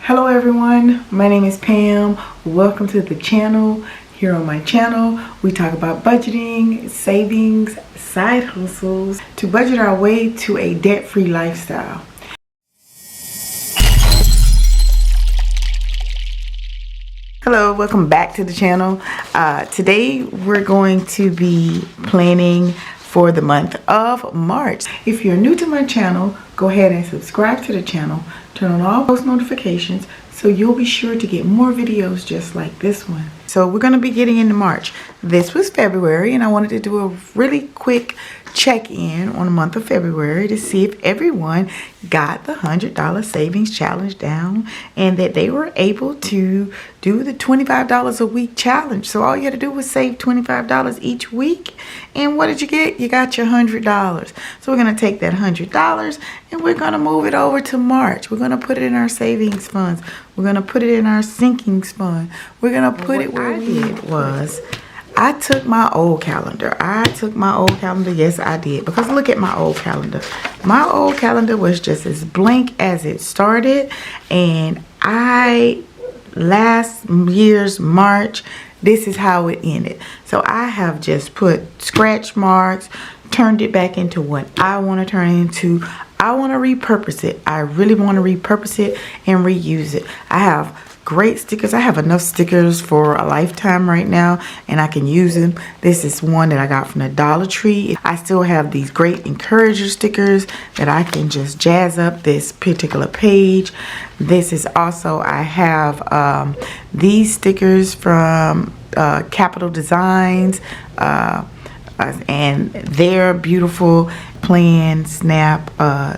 Hello everyone, my name is Pam. Welcome to the channel. Here on my channel, we talk about budgeting, savings, side hustles to budget our way to a debt-free lifestyle. Hello, welcome back to the channel. Today we're going to be planning for the month of March. If you're new to my channel, go ahead and subscribe to the channel. Turn on all post notifications so you'll be sure to get more videos just like this one. So we're going to be getting into March. This was February and I wanted to do a really quick check-in on the month of February to see if everyone got the $100 savings challenge down and that they were able to do the $25 a week challenge. So all you had to do was save $25 each week. And what did you get? You got your $100. So we're going to take that $100 and we're going to move it over to March. We're going to put it in our savings funds. We're going to put it in our sinking fund. We're going to put it where we did was I took my old calendar. Yes, I did. Because look at my old calendar. My old calendar was just as blank as it started. And last year's March, this is how it ended. So I have just put scratch marks, turned it back into what I want to turn it into. I want to repurpose it. I really want to repurpose it and reuse it. I have great stickers. I have enough stickers for a lifetime right now and I can use them. This is one that I got from the Dollar Tree. I still have these great encourager stickers that I can just jazz up this particular page. This is also, I have these stickers from Capital Designs and they're beautiful. Plan, snap,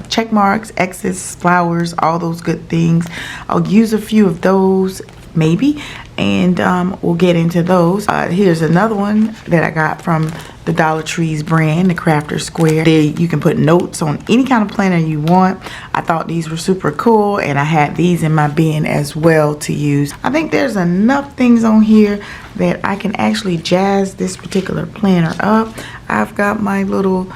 check marks, X's, flowers, all those good things. I'll use a few of those maybe and we'll get into those. Here's another one that I got from the Dollar Tree's brand, the Crafter Square. You can put notes on any kind of planner you want. I thought these were super cool and I had these in my bin as well to use. I think there's enough things on here that I can actually jazz this particular planner up. I've got my little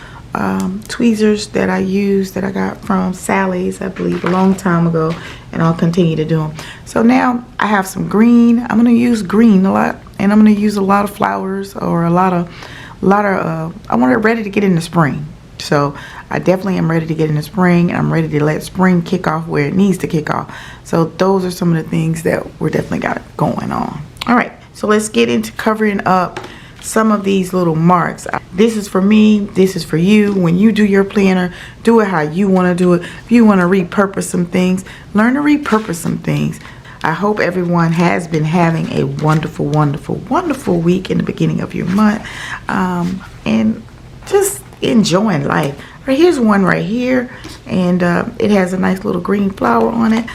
tweezers that I use that I got from Sally's, I believe, a long time ago, and I'll continue to do them. So now I have some green. I'm gonna use green a lot, and I'm gonna use a lot of flowers or a lot of I want it ready to get in the spring. So I definitely am ready to get in the spring, and I'm ready to let spring kick off where it needs to kick off. So those are some of the things that we're definitely got going on. All right, so let's get into covering up some of these little marks. This is for me, this is for you. When you do your planner, do it how you want to do it. If you want to repurpose some things, learn to repurpose some things. I hope everyone has been having a wonderful, wonderful, wonderful week in the beginning of your month and just enjoying life. Right, here's one right here, and it has a nice little green flower on it.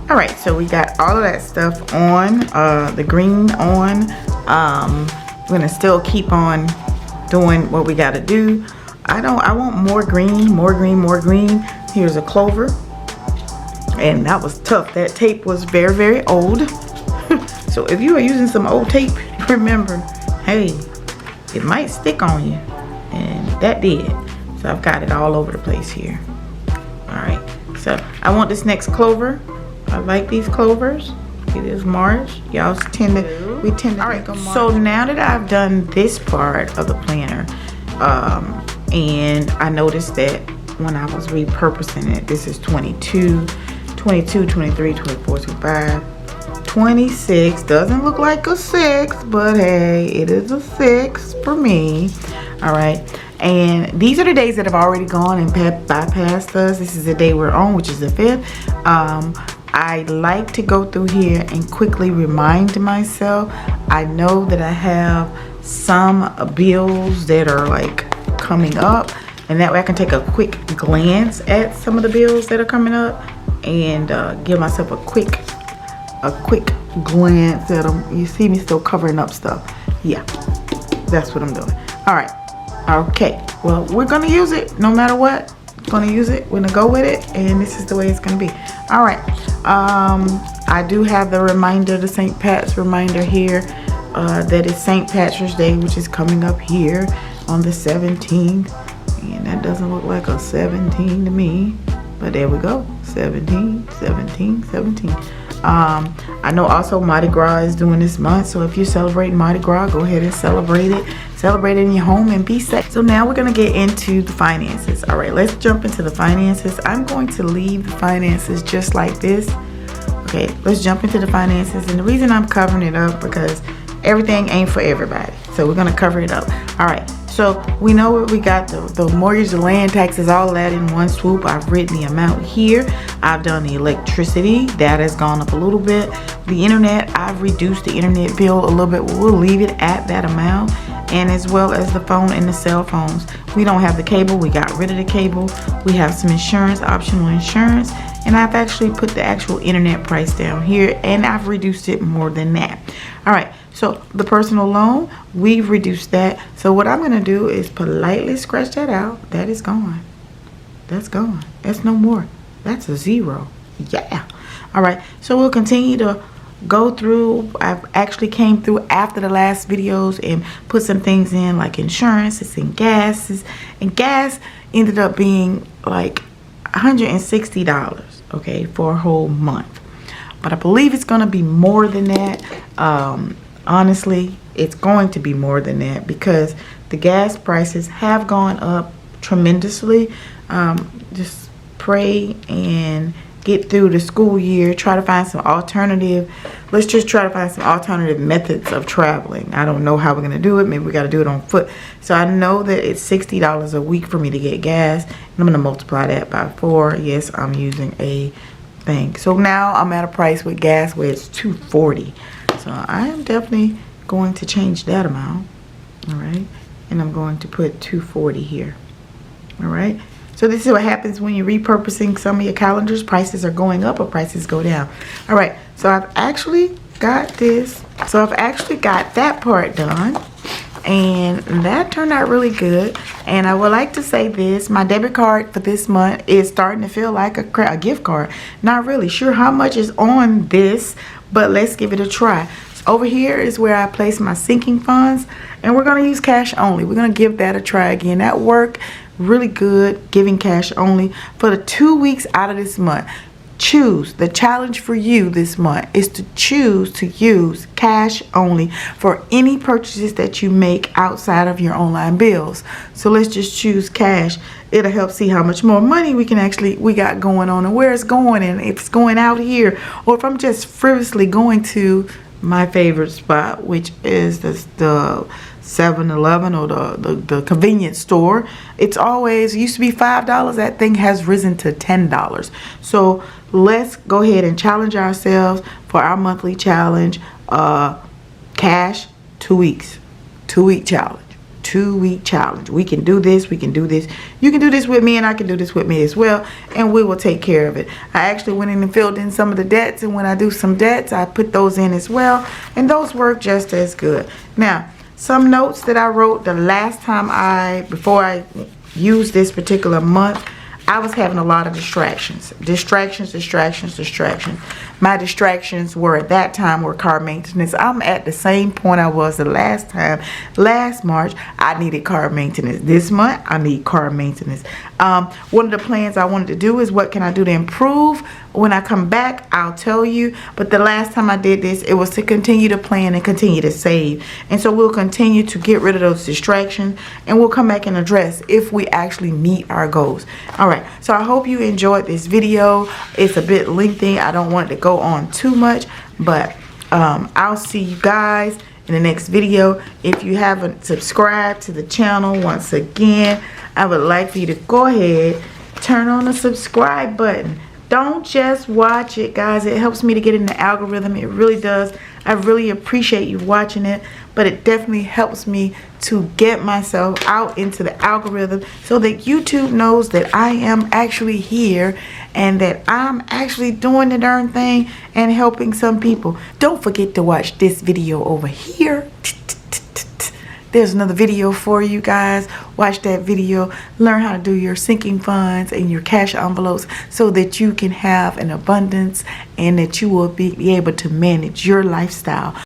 All right, so we got all of that stuff on, the green on. We're gonna still keep on doing what we gotta do. I want more green, more green, more green. Here's a clover, and that was tough. That tape was very, very old. So if you are using some old tape, remember, hey, it might stick on you, and that did. So I've got it all over the place here. All right, so I want this next clover. I like these clovers. It is March. Y'all tend to, we tend to make them March. So now that I've done this part of the planner, and I noticed that when I was repurposing it, this is 22, 23, 24, 25, 26. Doesn't look like a 6, but hey, it is a 6 for me. All right. And these are the days that have already gone and bypassed us. This is the day we're on, which is the 5th. I like to go through here and quickly remind myself. I know that I have some bills that are like coming up, and that way I can take a quick glance at some of the bills that are coming up. and give myself a quick glance at them. You see me still covering up stuff. Yeah, that's what I'm doing. All right. Okay. Well, we're gonna use it no matter what. Gonna use it. We're gonna go with it, and this is the way it's gonna be. All right. I do have the reminder, the St. Pat's reminder here. That is St. Patrick's Day, which is coming up here on the 17th. And that doesn't look like a 17 to me, but there we go. 17, 17, 17. I know also Mardi Gras is doing this month, so if you're celebrating Mardi Gras, go ahead and celebrate it. Celebrate it in your home and be safe. So now we're gonna get into the finances. All right, let's jump into the finances. I'm going to leave the finances just like this. Okay, let's jump into the finances. And the reason I'm covering it up because everything ain't for everybody. So we're gonna cover it up. All right, so we know what we got, the mortgage, the land taxes, all that in one swoop. I've written the amount here. I've done the electricity, that has gone up a little bit. The internet, I've reduced the internet bill a little bit. We'll leave it at that amount. And as well as the phone and the cell phones. We don't have the cable, we got rid of the cable. We have some insurance, optional insurance. And I've actually put the actual internet price down here, and I've reduced it more than that. All right, so the personal loan, we've reduced that. So what I'm gonna do is politely scratch that out. That is gone. That's gone. That's no more. That's a zero. Yeah. All right, so we'll continue to go through. I've actually came through after the last videos and put some things in like insurances and gases. And gas ended up being like $160, okay, for a whole month. But I believe it's gonna be more than that. Honestly, it's going to be more than that because the gas prices have gone up tremendously. Just pray and get through the school year, try to find some alternative. Let's just try to find some alternative methods of traveling. I don't know how we're gonna do it. Maybe we gotta do it on foot. So I know that it's $60 a week for me to get gas, and I'm gonna multiply that by 4. Yes, I'm using a thing. So now I'm at a price with gas where it's $2.40. So I am definitely going to change that amount. All right, and I'm going to put $2.40 here. All right. So this is what happens when you're repurposing some of your calendars. Prices are going up or prices go down. All right, so I've actually got this. So I've actually got that part done. And that turned out really good. And I would like to say this, my debit card for this month is starting to feel like a gift card. Not really sure how much is on this, but let's give it a try. So over here is where I place my sinking funds. And we're gonna use cash only. We're gonna give that a try again. That worked really good, giving cash only for the 2 weeks out of this month. Choose. The challenge for you this month is to choose to use cash only for any purchases that you make outside of your online bills. So let's just choose cash. It'll help see how much more money we got going on and where it's going, and if it's going out here, or if I'm just frivolously going to my favorite spot, which is the 7-Eleven or the convenience store. It's always used to be $5. That thing has risen to $10. So let's go ahead and challenge ourselves for our monthly challenge. Cash, 2 weeks, 2-week challenge. 2-week challenge. We can do this. We can do this. You can do this with me, and I can do this with me as well, and we will take care of it. I actually went in and filled in some of the debts, and when I do some debts, I put those in as well, and those work just as good. Now, some notes that I wrote the last time before I used this particular month, I was having a lot of distractions. Distractions. My distractions were at that time were car maintenance. I'm at the same point I was the last time. Last March, I needed car maintenance. This month, I need car maintenance. One of the plans I wanted to do is what can I do to improve? When I come back, I'll tell you. But the last time I did this, it was to continue to plan and continue to save. And so we'll continue to get rid of those distractions, and we'll come back and address if we actually meet our goals. All right, so I hope you enjoyed this video. It's a bit lengthy. I don't want it to go on too much, but I'll see you guys in the next video. If you haven't subscribed to the channel, once again, I would like for you to go ahead, turn on the subscribe button. Don't just watch it, guys. It helps me to get in the algorithm. It really does. I really appreciate you watching it, but it definitely helps me to get myself out into the algorithm so that YouTube knows that I am actually here and that I'm actually doing the darn thing and helping some people. Don't forget to watch this video over here. There's another video for you guys. Watch that video. Learn how to do your sinking funds and your cash envelopes so that you can have an abundance and that you will be able to manage your lifestyle.